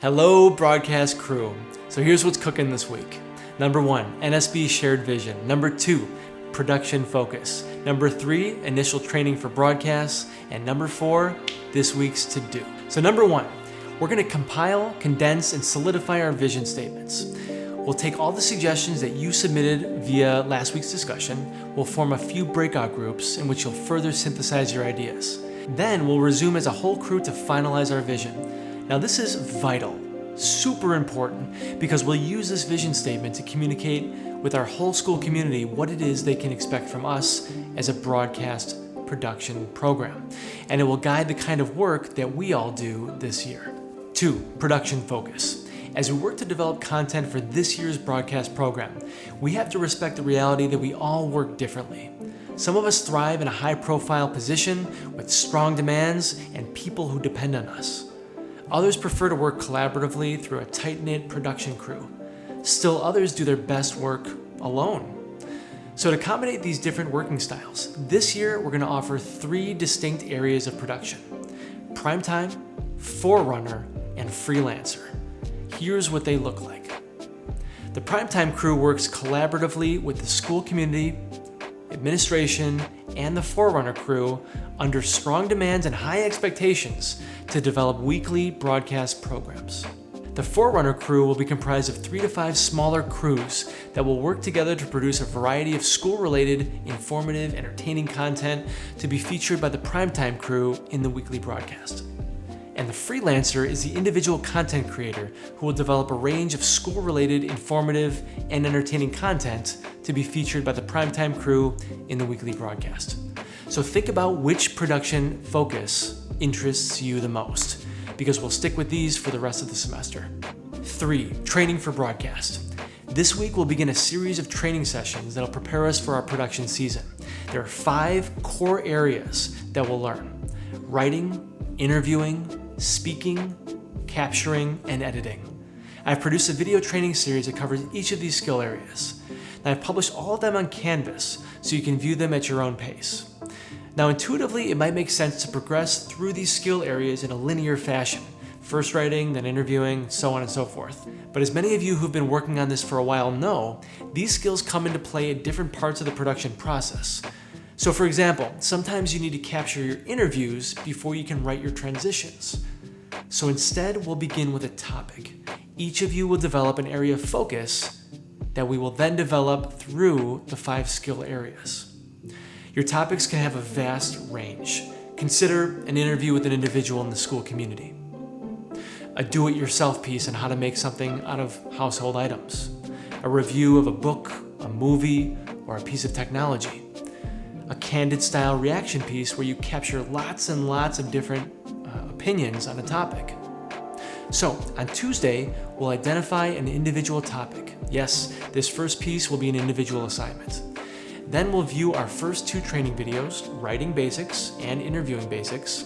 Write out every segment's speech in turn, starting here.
Hello, broadcast crew. So here's what's cooking this week. Number 1, NSB shared vision. Number 2, production focus. Number 3, initial training for broadcasts. And number 4, this week's to-do. So number 1, we're going to compile, condense, and solidify our vision statements. We'll take all the suggestions that you submitted via last week's discussion. We'll form a few breakout groups in which you'll further synthesize your ideas. Then we'll resume as a whole crew to finalize our vision. Now this is vital, super important, because we'll use this vision statement to communicate with our whole school community what it is they can expect from us as a broadcast production program. And it will guide the kind of work that we all do this year. 2, production focus. As we work to develop content for this year's broadcast program, we have to respect the reality that we all work differently. Some of us thrive in a high-profile position with strong demands and people who depend on us. Others prefer to work collaboratively through a tight-knit production crew. Still others do their best work alone. So to accommodate these different working styles, this year we're going to offer 3 distinct areas of production: primetime, forerunner, and freelancer. Here's what they look like. The primetime crew works collaboratively with the school community, administration, and the forerunner crew under strong demands and high expectations to develop weekly broadcast programs. The forerunner crew will be comprised of 3 to 5 smaller crews that will work together to produce a variety of school-related, informative, entertaining content to be featured by the primetime crew in the weekly broadcast. And the freelancer is the individual content creator who will develop a range of school-related, informative, and entertaining content to be featured by the primetime crew in the weekly broadcast. So think about which production focus interests you the most, because we'll stick with these for the rest of the semester. 3, training for broadcast. This week we'll begin a series of training sessions that'll prepare us for our production season. There are 5 core areas that we'll learn: writing, interviewing, speaking, capturing, and editing. I've produced a video training series that covers each of these skill areas. And I've published all of them on Canvas so you can view them at your own pace. Now intuitively, it might make sense to progress through these skill areas in a linear fashion. First writing, then interviewing, so on and so forth. But as many of you who've been working on this for a while know, these skills come into play at different parts of the production process. So for example, sometimes you need to capture your interviews before you can write your transitions. So instead, we'll begin with a topic. Each of you will develop an area of focus that we will then develop through the 5 skill areas. Your topics can have a vast range. Consider an interview with an individual in the school community, a do-it-yourself piece on how to make something out of household items, a review of a book, a movie, or a piece of technology, a candid style reaction piece where you capture lots and lots of different opinions on a topic. So on Tuesday, we'll identify an individual topic. Yes, this first piece will be an individual assignment. Then we'll view our first 2 training videos, writing basics and interviewing basics.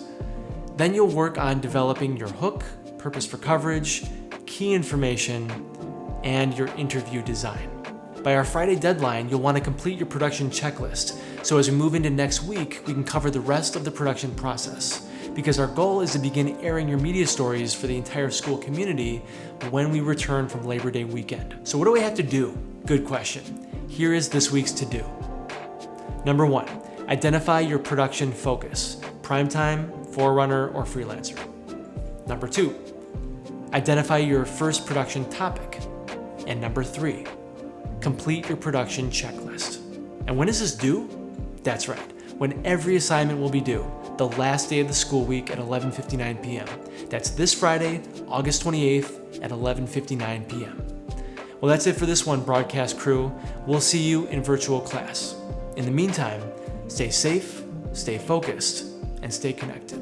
Then you'll work on developing your hook, purpose for coverage, key information, and your interview design. By our Friday deadline, you'll want to complete your production checklist, so as we move into next week, we can cover the rest of the production process, because our goal is to begin airing your media stories for the entire school community when we return from Labor Day weekend. So what do we have to do? Good question. Here is this week's to-do. Number 1, identify your production focus: primetime, forerunner, or freelancer. Number 2, identify your first production topic. And number 3, complete your production checklist. And when is this due? That's right, when every assignment will be due, the last day of the school week at 11:59 p.m. That's this Friday, August 28th at 11:59 p.m. Well, that's it for this one, broadcast crew. We'll see you in virtual class. In the meantime, stay safe, stay focused, and stay connected.